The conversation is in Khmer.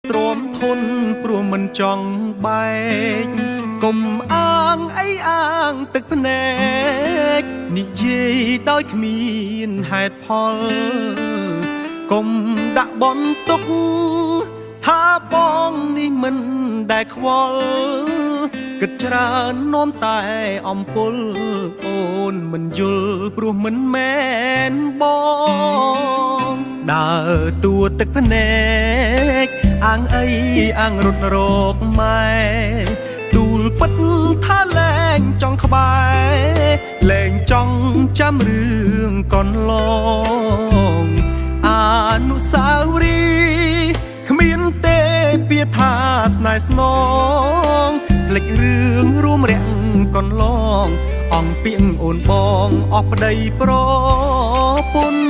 ទ្រាំធន់ព្រោះមិនចង់បែកកុំអាងអីអាងទឹកភ្នែកនិយាយដោយគ្មានហេតុផលកុំដាក់បន់ទុកថាបងនេះមិនដែលខ្វល់គិតច្រើននាំតែអំពុលអូនមិនយល់ព្រោះមិនមែនបងដើរតួទឹកភ្នែកអាងអីអាងរត់រកម៉ែទូលពិតថាលែងចង់ក្បែរលែងចង់ចាំរឿងកន្លងអនុស្សាវរីយ៍គ្មានទេពាក្យថាស្នេហ៍ស្នងភ្លេចរឿងរួមរាំងកន្លងអង្គពីងអូនបងអស់ប្តីប្រពន្ធ